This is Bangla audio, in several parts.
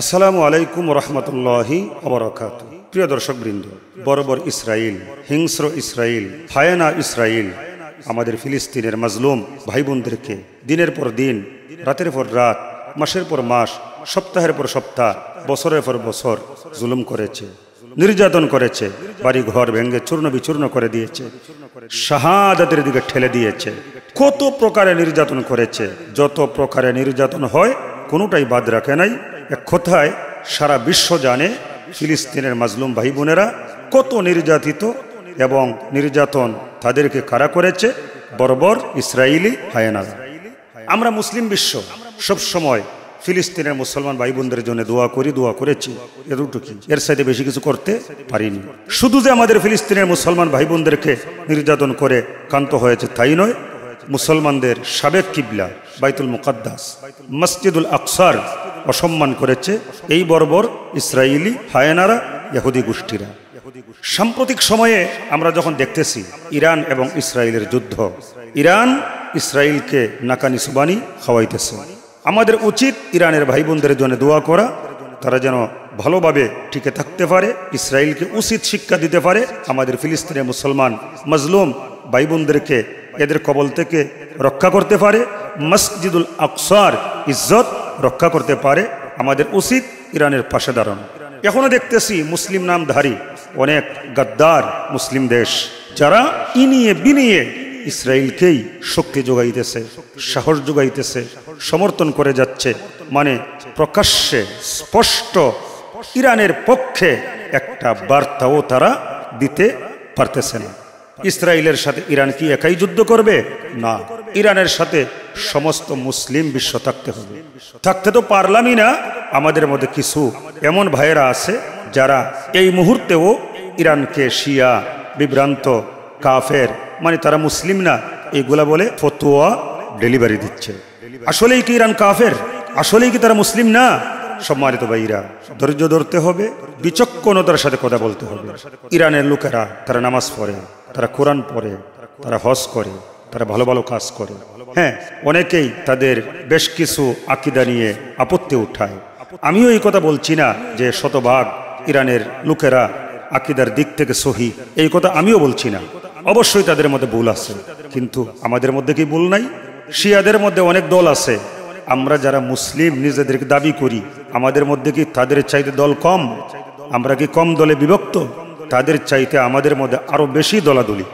আসসালামু আলাইকুম রহমতুল্লাহি ওবারাকাতু। প্রিয় দর্শকবৃন্দ, বর্বর ইসরায়েল, হিংস্র ইসরায়েল, হায়েনা ইসরায়েল আমাদের ফিলিস্তিনের মাজলুম ভাই বোনদেরকে দিনের পর দিন, রাতের পর রাত, মাসের পর মাস, সপ্তাহের পর সপ্তাহ, বছরের পর বছর জুলুম করেছে, নির্যাতন করেছে, বাড়ি ঘর ভেঙে চূর্ণ বিচূর্ণ করে দিয়েছে, শাহাদাতের দিকে ঠেলে দিয়েছে। কত প্রকারে নির্যাতন করেছে, যত প্রকারে নির্যাতন হয় কোনোটাই বাদ রাখে নাই। এক কথায় সারা বিশ্ব জানে ফিলিস্তিনের মাজলুম ভাই বোনেরা কত নির্যাতিত, এবং নির্যাতন তাদেরকে কারা করেছে? বর্বর ইসরায়েলি হায়েনারা। আমরা মুসলিম বিশ্ব সব সময় ফিলিস্তিনের মুসলমান ভাই বোনদের জন্য দোয়া করি, দোয়া করেছি, এতটুকু, এর সাথে বেশি কিছু করতে পারিনি। শুধু যে আমাদের ফিলিস্তিনের মুসলমান ভাই বোনদেরকে নির্যাতন করে ক্ষান্ত হয়েছে তাই নয়, মুসলমানদের সাবেক কিবলা বাইতুল মুকাদ্দাস মসজিদুল আকসার অসম্মান করেছে এই বর্বর ইসরায়েলি হায়েনারা, ইহুদি গোষ্ঠীরা। সাম্প্রতিক সময়ে আমরা যখন দেখতেছি ইরান এবং ইসরায়েলের যুদ্ধ, ইরান ইসরায়েলকে নাকানি সুবানি খাওয়াইতেছে। আমাদের উচিত ইরানের ভাই বোনদের জন্য দোয়া করা, তারা যেন ভালোভাবে টিকে থাকতে পারে, ইসরায়েলকে উচিত শিক্ষা দিতে পারে, আমাদের ফিলিস্তিনের মুসলমান মাজলুম ভাই বোনদেরকে এদের কবল থেকে রক্ষা করতে পারে, মসজিদুল আকসার ইজ্জত রক্ষা করতে পারে। আমাদের উচিত ইরানের পাশে দাঁড়ানো। এখনো দেখতেছি মুসলিম নামধারী অনেক গাদ্দার মুসলিম দেশ, যারা ইনিয়ে বিনিয়ে ইসরায়েলকেই শক্তি যোগাইতেছে, সাহস যোগাইতেছে, সমর্থন করে যাচ্ছে। মানে প্রকাশ্যে স্পষ্ট ইরানের পক্ষে একটা বার্তাও তারা দিতে পারতেছে না। ইসরায়েলের সাথে ইরান কি একাই যুদ্ধ করবে? না, ইরানের সাথে সমস্ত মুসলিম বিশ্ব থাকতে হবে। থাকতে তো পারলামই না, আমাদের মধ্যে কিছু এমন ভাইয়েরা আছে যারা এই মুহূর্তেও ইরানকে শিয়া, বিভ্রান্ত, কাফের, মানে তারা মুসলিম না এইগুলা বলে ফতোয়া ডেলিভারি দিচ্ছে। আসলেই কি ইরান কাফের? আসলেই কি তারা মুসলিম না? সম্মানিত ভাইরা, ধৈর্য ধরতে হবে, বিচক্ষণতার সাথে কথা বলতে হবে। ইরানের লোকেরা তারা নামাজ পড়ে, তারা কোরআন পড়ে, তারা হজ করে, তারা ভালো ভালো কাজ করে। হ্যাঁ, অনেকেই তাদের বেশ কিছু আকীদা নিয়ে আপত্তি উঠায়। আমিও এই কথা বলছি না যে শতভাগ ইরানের লোকেরা আকীদার দিক থেকে সহি, এই কথা আমিও বলছি না। অবশ্যই তাদের মধ্যে ভুল আছে, কিন্তু আমাদের মধ্যে কি ভুল নাই? শিয়াদের মধ্যে অনেক দল আছে, আমরা যারা মুসলিম নিজেদেরকে দাবি করি, আমাদের মধ্যে কি তাদের চাইতে দল কম? আমরা কি কম দলে বিভক্ত? তাদের চাইতে আমাদের মধ্যে আরো বেশি দলাদলি।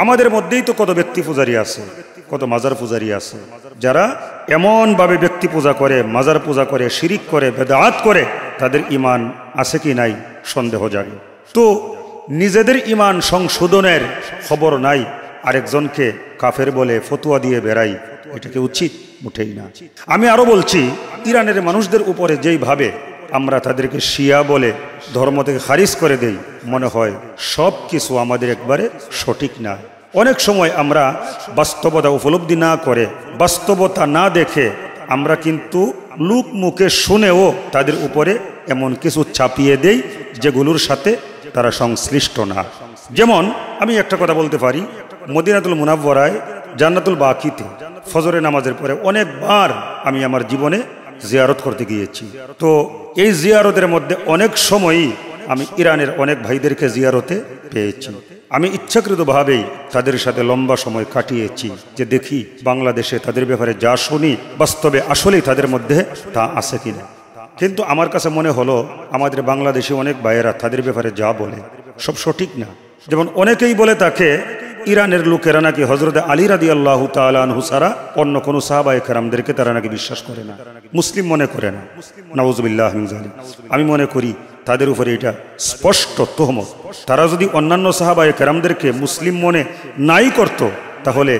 আমাদের মধ্যেই তো কত ব্যক্তি পূজারী আছে, কত মাজার পূজারী আছে, যারা এমনভাবে ব্যক্তি পূজা করে, মাজার পূজা করে, শিরিক করে, বেদাত করে, তাদের ইমান আছে কি নাই সন্দেহ জাগে। তো নিজেদের ইমান সংশোধনের খবর নাই, আরেকজনকে কাফের বলে ফতোয়া দিয়ে বেড়াই, এটাকে উচিত মুঠেই না। আমি আরো বলছি, ইরানের মানুষদের উপরে যেইভাবে আমরা তাদেরকে শিয়া বলে ধর্ম থেকে খারিজ করে দেই, মনে হয় সব কিছু আমাদের একবারে সঠিক না। অনেক সময় আমরা বাস্তবতা উপলব্ধি না করে, বাস্তবতা না দেখে আমরা কিন্তু লোক মুখে শুনেও তাদের উপরে এমন কিছু চাপিয়ে দেই যেগুলোর সাথে তারা সংশ্লিষ্ট না। যেমন আমি একটা কথা বলতে পারি, মদিনাতুল মুনাওয়ারায় জান্নাতুল বাকিতে ফজরের নামাজের পরে অনেকবার আমি আমার জীবনে জিয়ারত করতে গিয়েছি। তো এই জিয়ারতের মধ্যে অনেক সময়ই আমি ইরানের অনেক ভাইদেরকে জিয়ারতে পেয়েছি। আমি ইচ্ছাকৃতভাবেই তাদের সাথে লম্বা সময় কাটিয়েছি, যে দেখি বাংলাদেশে তাদের ব্যাপারে যা শুনি বাস্তবে আসলেই তাদের মধ্যে তা আছে কিনা। কিন্তু আমার কাছে মনে হলো আমাদের বাংলাদেশে অনেক ভাইয়েরা তাদের ব্যাপারে যা বলে সব সঠিক না। যেমন অনেকেই বলে তাকে ইরানের লোকেরা নাকি হযরত আলী রাদিয়াল্লাহু তাআলা আনহু ছাড়া অন্য কোনো সাহাবায়ে কেরামদেরকে তারা নাকি বিশ্বাস করে না, মুসলিম মনে করে না। নাউযুবিল্লাহি মিন যালিক। আমি মনে করি তাদের উপরে এটা স্পষ্ট তহমত। তারা যদি অন্যান্য সাহাবায়ে কেরামদেরকে মুসলিম মনে নাই করত, তাহলে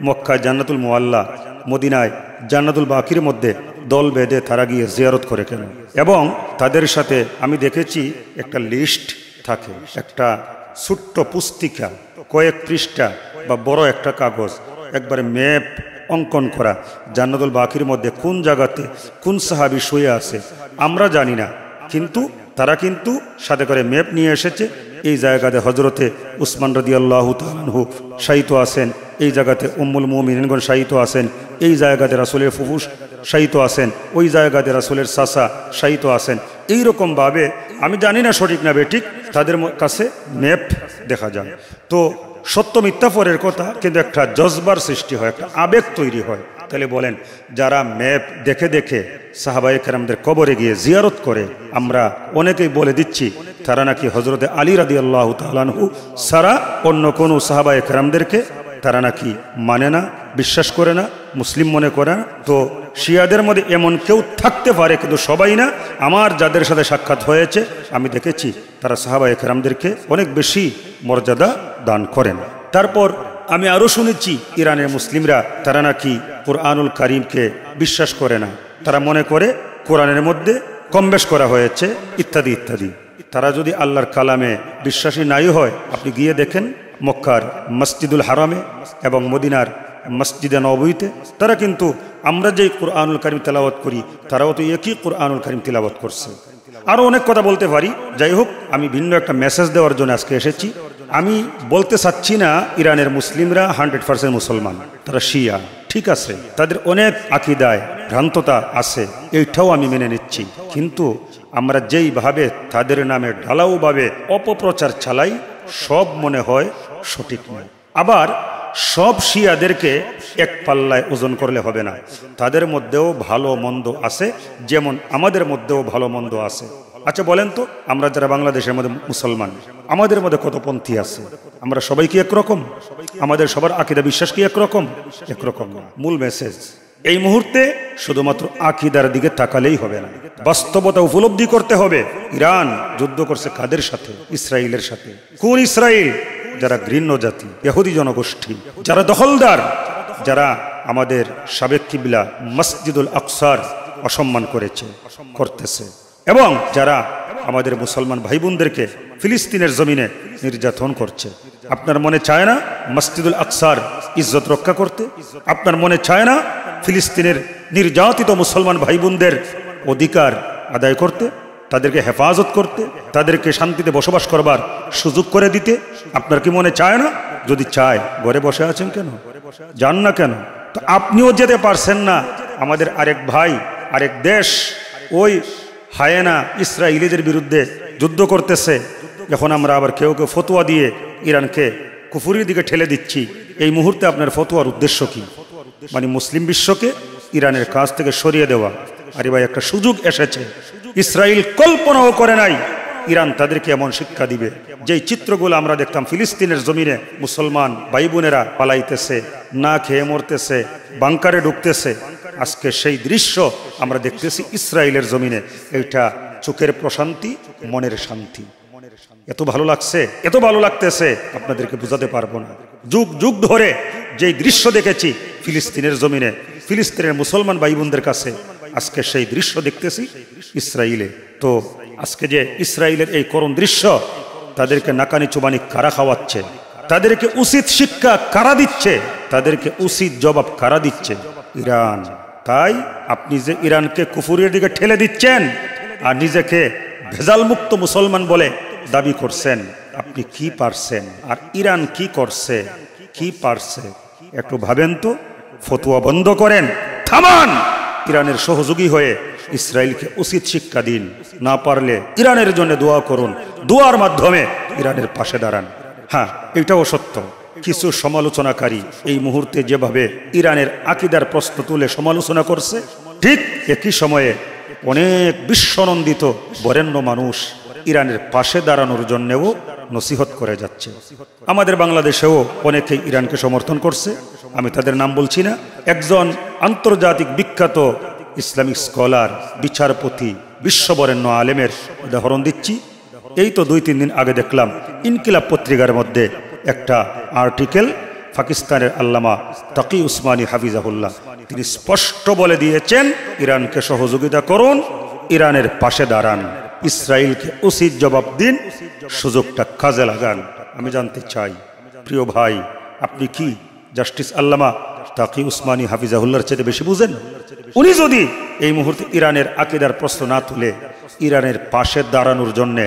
মক্কায় জান্নাতুল মুআল্লা, মদিনায় জান্নাতুল বাকির মধ্যে দল বেঁধে তারা গিয়ে জিয়ারত করে কেন? এবং তাদের সাথে আমি দেখেছি একটা লিস্ট থাকে, একটা ছোট্ট পুস্তিকা, কয়েক পৃষ্ঠা বা বড় একটা কাগজ, একবারে ম্যাপ অঙ্কন করা, জান্নাতুল বাকির মধ্যে কোন জায়গাতে কোন সাহাবী শুয়ে আছে আমরা জানি না, কিন্তু তারা কিন্তু সাথে করে ম্যাপ নিয়ে এসেছে। এই জায়গাতে হযরতে উসমান রাদিয়াল্লাহু তাআলা আনহু শায়িত আছেন, এই জায়গাতে উম্মুল মুমিনিনগণ শায়িত আছেন, এই জায়গাতে রাসূলের ফুফুস শায়িত আছেন, ওই জায়গাতে রাসূলের চাচা শায়িত আছেন। এইরকমভাবে আমি জানি না সঠিক না বেঠিক, তাদের কাছে ম্যাপ দেখা যায়। তো সত্য মিথ্যা পরের কথা, কিন্তু একটা জজবার সৃষ্টি হয়, একটা আবেগ তৈরি হয়। তাহলে বলেন, যারা ম্যাপ দেখে দেখে সাহাবায়ে কেরামদের কবরে গিয়ে জিয়ারত করে, আমরা অনেকেই বলে দিচ্ছি তারা নাকি হযরতে আলী রাদিয়াল্লাহু তাআলা আনহু ছাড়া অন্য কোনো সাহাবায়ে কেরামদেরকে তারা নাকি মানে না, বিশ্বাস করে না, মুসলিম মনে করে না। তো শিয়াদের মধ্যে এমন কেউ থাকতে পারে, কিন্তু সবাই না। আমার যাদের সাথে সাক্ষাৎ হয়েছে আমি দেখেছি তারা সাহাবায়ে কেরামদেরকে অনেক বেশি মর্যাদা দান করেন। তারপর আমি আরও শুনেছি ইরানের মুসলিমরা তারা নাকি কুরআনুল কারীমকে বিশ্বাস করে না, তারা মনে করে কোরআনের মধ্যে কমবেশ করা হয়েছে ইত্যাদি ইত্যাদি। তারা যদি আল্লাহর কালামে বিশ্বাসী নাই হয়, আপনি গিয়ে দেখেন মক্কার মসজিদুল হারামে এবং মদিনার মসজিদে নববীতে তারা কিন্তু আমরা যেই কুরআনুল কারীম তেলাওয়াত করি, তারাও তো একই কুরআনুল কারীম তেলাওয়াত করছে। আরও অনেক কথা বলতে পারি, যাই হোক আমি ভিন্ন একটা মেসেজ দেওয়ার জন্য আজকে এসেছি। আমি বলতে চাচ্ছি না ইরানের মুসলিমরা 100% মুসলমান, তারা শিয়া, ঠিক আছে, তাদের অনেক আকীদায় ভ্রান্ততা আছে, এইটাও আমি মেনে নিচ্ছি। কিন্তু আমরা যেইভাবে তাদের নামে ঢালাওভাবে অপপ্রচার চালাই, সব মনে হয় সঠিক নয়। আবার সব শিয়াদেরকে এক পাল্লায় ওজন করলে হবে না, তাদের মধ্যেও ভালো মন্দ আছে, যেমন আমাদের মধ্যেও ভালো মন্দ আছে। আচ্ছা বলেন তো, আমরা যারা বাংলাদেশের মধ্যে মুসলমান, আমাদের মধ্যে কত পন্থী আছে? আমরা সবাই কি একরকম? আমাদের সবার আকীদা বিশ্বাস কি একরকম? একরকম না। মূল মেসেজ এই মুহূর্তে শুধুমাত্র আকীদার দিকে তাকালেই হবে না, বাস্তবতা উপলব্ধি করতে হবে। ইরান যুদ্ধ করছে কাদের সাথে? ইসরায়েলের সাথে। কোন ইসরায়েল? যারা ঘৃণ্য জাতি, ইহুদি জনগোষ্ঠী, যারা দখলদার, যারা আমাদের সাবেক কিবলা মসজিদুল আকসার অসম্মান করতেছে, এবং যারা আমাদের মুসলমান ভাই বোনদেরকে ফিলিস্তিনের জমিনে নির্যাতন করছে। আপনার মনে চায় না মসজিদুল আকসার ইজ্জত রক্ষা করতে? আপনার মনে চায় না ফিলিস্তিনের নির্যাতিত মুসলমান ভাই বোনদের অধিকার আদায় করতে, তাদেরকে হেফাজত করতে, তাদেরকে শান্তিতে বসবাস করবার সুযোগ করে দিতে? আপনার কি মনে চায় না? যদি চায়, ঘরে বসে আছেন কেন? যান না কেন? তো আপনিও যেতে পারছেন না। আমাদের আরেক ভাই, আরেক দেশ ওই হায়েনা ইসরায়েলিদের বিরুদ্ধে যুদ্ধ করতেছে। এখন আমরা আবার কেউ কেউ ফতোয়া দিয়ে ইরানকে কুফরির দিকে ঠেলে দিচ্ছি। এই মুহূর্তে আপনার ফতোয়ার উদ্দেশ্য কি? মানে মুসলিম বিশ্বকে ইরানের কাছ থেকে সরিয়ে দেওয়া। আরে ভাই, একটা সুযোগ এসেছে, ইসরায়েল কল্পনাও করে নাই ইরান তাদেরকে এমন শিক্ষা দিবে। যেই চিত্রগুলো আমরা দেখতাম ফিলিস্তিনের জমিনে মুসলমান ভাই বোনেরা পালাইতেছে, না খেয়ে মরতেছে, বাংকারে ঢুকতেছে, আজকে সেই দৃশ্য আমরা দেখতেছি ইসরায়েলের জমিনে। এইটা চোখের প্রশান্তি, মনের শান্তি। এত ভালো লাগছে, এত ভালো লাগতেছে, আপনাদেরকে বোঝাতে পারবো না। যুগ যুগ ধরে যেই দৃশ্য দেখেছি ফিলিস্তিনের জমিনে, ফিলিস্তিনের মুসলমান ভাই বোনদের কাছে, আজকে সেই দৃশ্য দেখতেছি ইসরায়েলে। তো আজকে যে ইসরায়েলের এই করুণ দৃশ্য, তাদেরকে নাকানি চুবানি কারা খাওয়াচ্ছে? তাদেরকে উচিত শিক্ষা কারা দিচ্ছে? তাদেরকে উচিত জবাব কারা দিচ্ছে? ইরান। তাই আপনি যে ইরানকে কুফরের দিকে ঠেলে দিচ্ছেন আর নিজেকে ভেজাল মুক্ত মুসলমান বলে দাবি করছেন, আপনি কি পারছেন? আর ইরান কি করছে, কি পারছে? একটু ভাবেন তো। ফতোয়া বন্ধ করেন, থামান। ইরানের সহযোগী হয়ে ইসরায়েলকে উচিত শিক্ষা দিন। না পারলে ইরানের জন্য দোয়া করুন, দোয়ার মাধ্যমে ইরানের পাশে দাঁড়ান। হ্যাঁ, এটাও সত্য, কিছু সমালোচনাকারী এই মুহূর্তে যেভাবে ইরানের আকীদার প্রশ্ন তুলে সমালোচনা করছে, ঠিক একই সময়ে অনেক বিশ্বনন্দিত বরেণ্য মানুষ ইরানের পাশে দাঁড়ানোর জন্যও নসিহত করে যাচ্ছে। আমাদের বাংলাদেশেও অনেকেই ইরানকে সমর্থন করছে, আমি তাদের নাম বলছি না। একজন আন্তর্জাতিক বিখ্যাত ইসলামিক স্কলার, বিচারপতি, বিশ্ববরেণ্য আলেমের উদাহরণ দিচ্ছি। এই তো 2-3 দিন আগে দেখলাম ইনকিলাব পত্রিকার মধ্যে একটা আর্টিকেল, পাকিস্তানের আল্লামা তাকি উসমানী হাফিজাহুল্লাহ, তিনি স্পষ্ট বলে দিয়েছেন ইরানকে সহযোগিতা করুন, ইরানের পাশে দাঁড়ান, ইসরায়েলকে উচিত জবাব দিন, সুযোগটা কাজে লাগান। আমি জানতে চাই, প্রিয় ভাই, আপনি কি জাস্টিস আল্লামা তাকি উসমানী হাফিজাহুল্লাহর চেয়ে বেশি বুঝেন? উনি যদি এই মুহূর্তে ইরানের আকীদার প্রশ্ন না তুলে ইরানের পাশে দাঁড়ানোর জন্য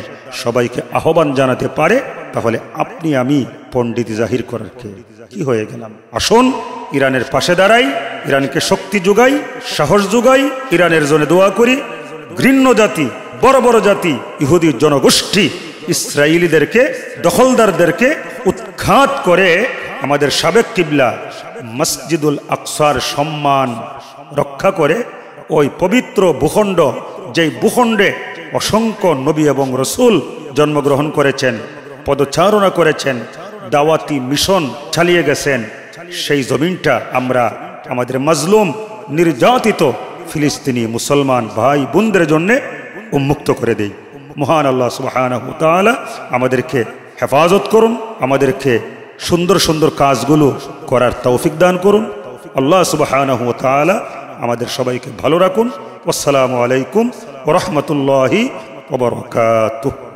সবাইকে আহ্বান জানাতে পারে, তাহলে আপনি আমি পণ্ডিত জাহির করার কি হয়ে গেলাম? আসুন ইরানের পাশে দাঁড়াই, ইরানকে শক্তি যোগাই, সাহস যোগাই, ইরানের জন্য দোয়া করি। ঘৃণ্য জাতি, বড় বড় জাতি, ইহুদি জনগোষ্ঠী ইসরায়েলিদেরকে, দখলদারদেরকে উৎখাত করে আমাদের সাবেক কিবলা মসজিদুল আকসার সম্মান রক্ষা করে ওই পবিত্র ভূখণ্ড, যেই ভূখণ্ডে অসংখ্য নবী এবং রসুল জন্মগ্রহণ করেছেন, পদচারণা করেছেন, দাওয়াতি মিশন চালিয়ে গেছেন, সেই জমিনটা আমরা আমাদের মাজলুম নির্যাতিত ফিলিস্তিনি মুসলমান ভাই বোনদের জন্য উন্মুক্ত করে দেই। মহান আল্লাহ সুবহানাহু ওয়া তাআলা আমাদেরকে হেফাজত করুন, আমাদেরকে সুন্দর সুন্দর কাজগুলো করার তৌফিক দান করুন। আল্লাহ সুবহানাহু ওয়া তাআলা আমাদের সবাইকে ভালো রাখুন। আসসালামু আলাইকুম ওয়া রাহমাতুল্লাহি ওয়া বারাকাতুহু।